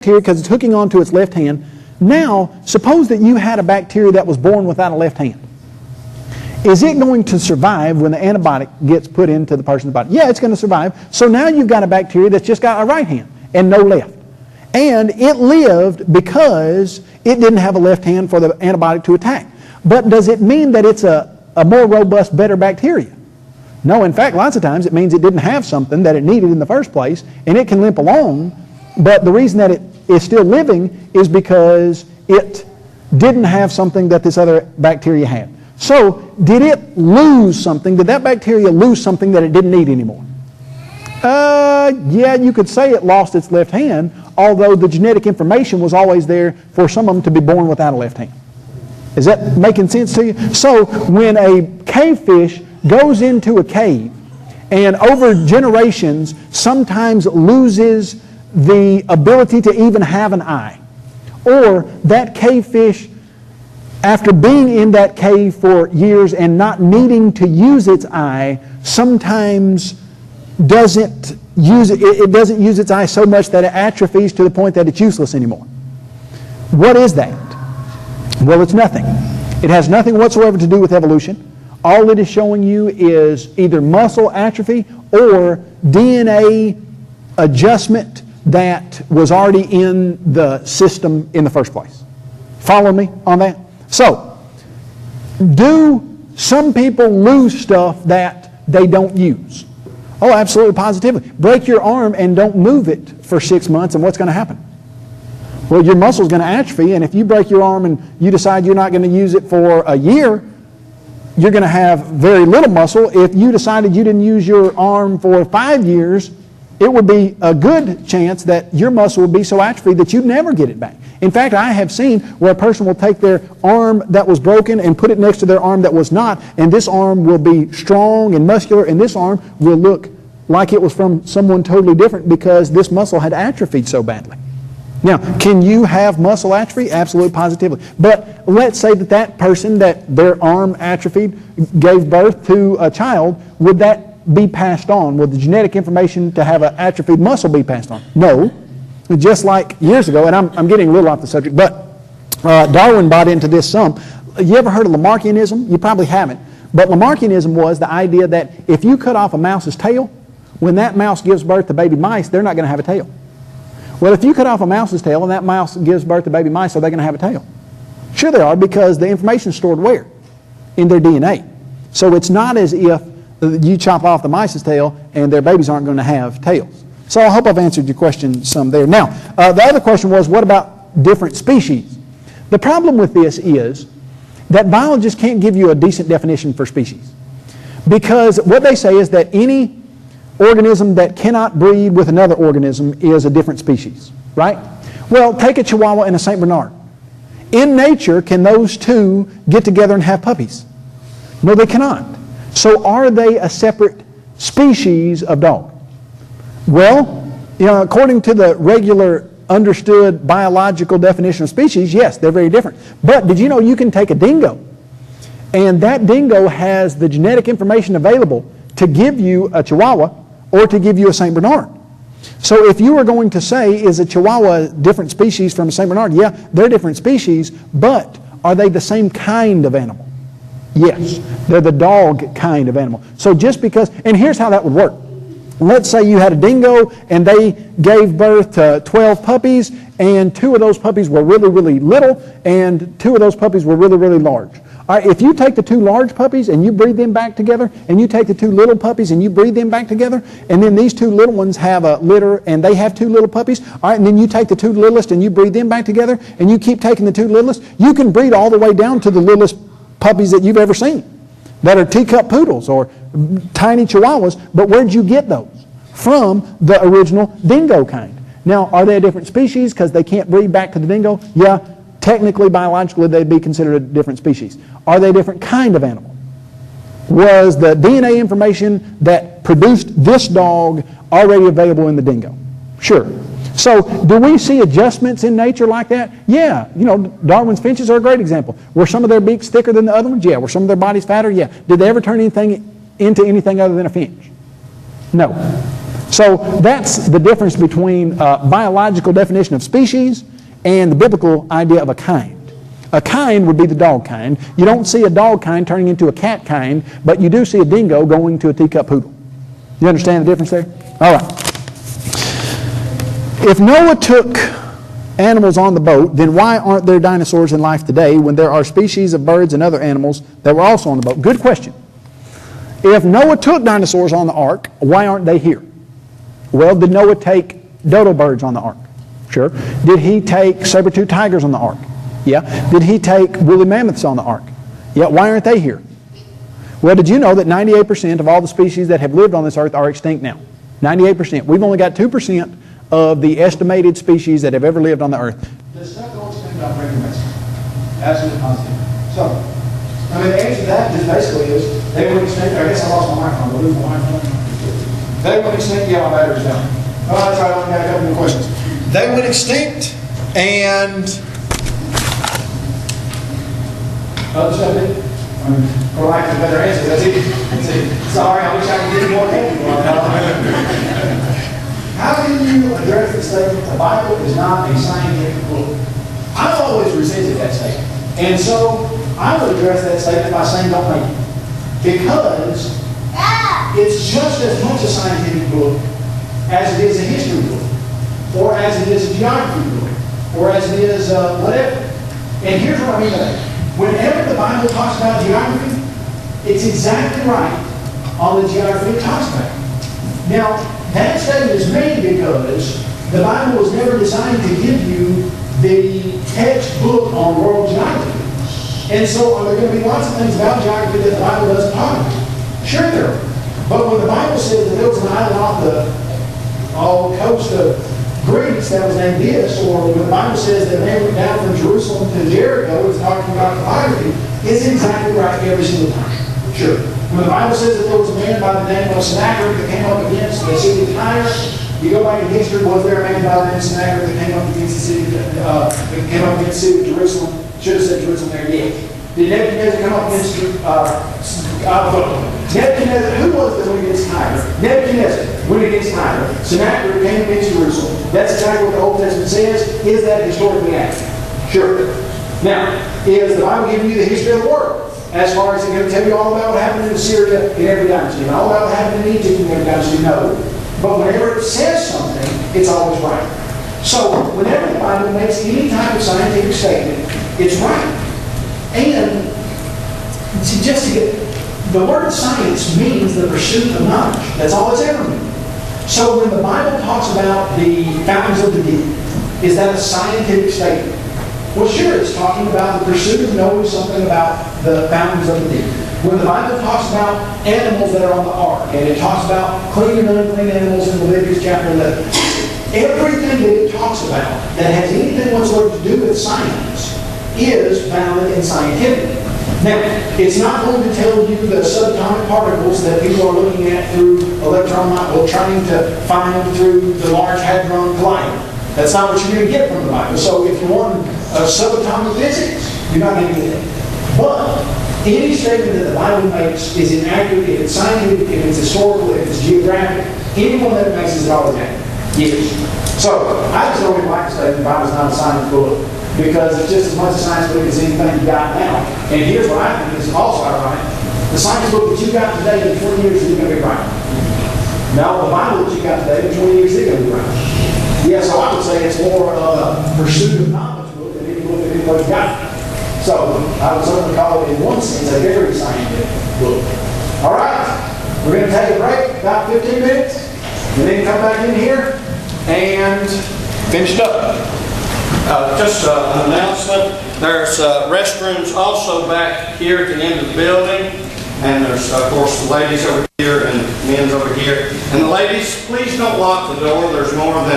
bacteria because it's hooking onto its left hand. Now, suppose that you had a bacteria that was born without a left hand. Is it going to survive when the antibiotic gets put into the person's body? Yeah, it's going to survive. So now you've got a bacteria that's just got a right hand and no left. And it lived because it didn't have a left hand for the antibiotic to attack. But does it mean that it's a more robust, better bacteria? No, in fact, lots of times it means it didn't have something that it needed in the first place, and it can limp along, but the reason that it is still living is because it didn't have something that this other bacteria had. So, did it lose something? Did that bacteria lose something that it didn't need anymore? Yeah, you could say it lost its left hand, although the genetic information was always there for some of them to be born without a left hand. Is that making sense to you? So, when a cavefish goes into a cave and over generations sometimes loses the ability to even have an eye, or that cavefish, after being in that cave for years and not needing to use its eye, sometimes doesn't use it doesn't use its eye so much that it atrophies to the point that it's useless anymore. What is that? Well, it's nothing. It has nothing whatsoever to do with evolution. All it is showing you is either muscle atrophy or DNA adjustment that was already in the system in the first place. Follow me on that? So, do some people lose stuff that they don't use? Oh, absolutely, positively. Break your arm and don't move it for 6 months, and what's going to happen? Well, your muscle's going to atrophy, and if you break your arm and you decide you're not going to use it for a year, you're going to have very little muscle. If you decided you didn't use your arm for 5 years, it would be a good chance that your muscle would be so atrophied that you'd never get it back. In fact, I have seen where a person will take their arm that was broken and put it next to their arm that was not, and this arm will be strong and muscular, and this arm will look like it was from someone totally different because this muscle had atrophied so badly. Now, can you have muscle atrophy? Absolutely, positively. But let's say that that person, that their arm atrophied, gave birth to a child, would that be passed on? Would the genetic information to have an atrophied muscle be passed on? No. Just like years ago, and I'm getting a little off the subject, but Darwin bought into this some. You ever heard of Lamarckianism? You probably haven't. But Lamarckianism was the idea that if you cut off a mouse's tail, when that mouse gives birth to baby mice, they're not going to have a tail. Well, if you cut off a mouse's tail and that mouse gives birth to baby mice, are they going to have a tail? Sure they are, because the information is stored where? In their DNA. So it's not as if you chop off the mice's tail and their babies aren't going to have tails. So I hope I've answered your question some there. Now, the other question was, what about different species? The problem with this is that biologists can't give you a decent definition for species. Because what they say is that any organism that cannot breed with another organism is a different species, right? Well, take a Chihuahua and a St. Bernard. In nature, can those two get together and have puppies? No, they cannot. So are they a separate species of dog? Well, according to the regular understood biological definition of species, yes, they're very different. But did you know you can take a dingo, and that dingo has the genetic information available to give you a Chihuahua or to give you a St. Bernard. So if you were going to say, is a Chihuahua a different species from a St. Bernard? Yeah, they're different species, but are they the same kind of animal? Yes, they're the dog kind of animal. So just because, and here's how that would work. Let's say you had a dingo and they gave birth to 12 puppies, and 2 of those puppies were really, really little, and 2 of those puppies were really, really large. All right, if you take the 2 large puppies and you breed them back together, and you take the 2 little puppies and you breed them back together, and then these 2 little ones have a litter and they have 2 little puppies, all right, and then you take the 2 littlest and you breed them back together, and you keep taking the 2 littlest, you can breed all the way down to the littlest puppies that you've ever seen that are teacup poodles or tiny Chihuahuas. But where'd you get those? From the original dingo kind. Now, are they a different species because they can't breed back to the dingo? Yeah, technically, biologically, they'd be considered a different species. Are they a different kind of animal? Was the DNA information that produced this dog already available in the dingo? Sure. So, do we see adjustments in nature like that? Yeah. Darwin's finches are a great example. Were some of their beaks thicker than the other ones? Yeah. Were some of their bodies fatter? Yeah. Did they ever turn anything into anything other than a finch? No. So that's the difference between biological definition of species and the biblical idea of a kind. A kind would be the dog kind. You don't see a dog kind turning into a cat kind, but you do see a dingo going to a teacup poodle. You understand the difference there? All right. If Noah took animals on the boat, then why aren't there dinosaurs in life today when there are species of birds and other animals that were also on the boat? Good question. If Noah took dinosaurs on the ark, why aren't they here? Well, did Noah take dodo birds on the ark? Sure. Did he take saber-toothed tigers on the ark? Yeah. Did he take woolly mammoths on the ark? Yeah. Why aren't they here? Well, did you know that 98% of all the species that have lived on this earth are extinct now? 98%. We've only got 2% of the estimated species that have ever lived on the earth. Does stuff go extinct without breaking risk? Absolutely positive. So, I mean, the answer to that just basically is they went extinct. I guess I lost my microphone. I'll lose my microphone. They went extinct. Yeah, my battery's down. Oh, that's right. I only got a couple more questions. They went extinct, and other stuff did. For lack of a better answer, that's it. Sorry, I wish I could give you more help. How can you address the statement the Bible is not a scientific book? I've always resented that statement. And so I would address that statement by saying don't make it. Because it's just as much a scientific book as it is a history book, or as it is a geography book, or as it is whatever. And here's what I mean by that. Whenever the Bible talks about geography, it's exactly right on the geography it talks about. Now, that statement is made because the Bible was never designed to give you the textbook on world geography. And so are there going to be lots of things about geography that the Bible doesn't talk about? Sure there are. But when the Bible says that there was an island off the coast of Greece that was named this, or when the Bible says that they went down from Jerusalem to Jericho, it's talking about topography, it's exactly right every single time. Sure. When the Bible says that there was a man by the name of Sennacherib that came up against the city of Tyre, you go back in history, was there a man by the name of Sennacherib that came up against the city of Jerusalem? Should have said Jerusalem there, yeah. Did Nebuchadnezzar come up against Nebuchadnezzar, who was the one against Tyre? Nebuchadnezzar went against Tyre. Sennacherib came against Jerusalem. That's exactly what the Old Testament says. Is that historically accurate? Sure. Now, is the Bible giving you the history of the world? As far as it's going to tell you all about what happened in Syria in every dynasty, and all about what happened in Egypt in every dynasty, no. But whenever it says something, it's always right. So, whenever the Bible makes any type of scientific statement, it's right. And just to get, the word science means the pursuit of knowledge. That's all it's ever meant. So when the Bible talks about the fountains of the deep, is that a scientific statement? Well, sure, it's talking about the pursuit of knowing something about the fountains of the deep. When the Bible talks about animals that are on the ark, and it talks about clean and unclean animals in Leviticus chapter 11, everything that it talks about that has anything whatsoever to do with science is valid and scientific. Now, it's not going to tell you the subatomic particles that people are looking at through electron microscope, trying to find through the Large Hadron Collider. That's not what you're going to get from the Bible. So if you want subatomic physics, you're not going to get it. But any statement that the Bible makes is inaccurate if it's scientific, if it's historical, if it's geographic. Anyone that makes is always accurate. Yes. So I just don't really like to say the Bible's not a science book, because it's just as much a science book as anything you got now. And here's what I think is also ironic. The science book that you got today in 20 years is going to be right. Now, the Bible that you got today in 20 years is going to be right. Yeah, so I would say it's more of a pursuit of knowledge book than any book that anybody's got. So I would certainly call it, in one sense, a very scientific book. All right, we're going to take a break, about 15 minutes, and then come back in here and finish up. Just an announcement. There's restrooms also back here at the end of the building. And there's, of course, the ladies over here and the men's over here. And the ladies, please don't lock the door. There's more than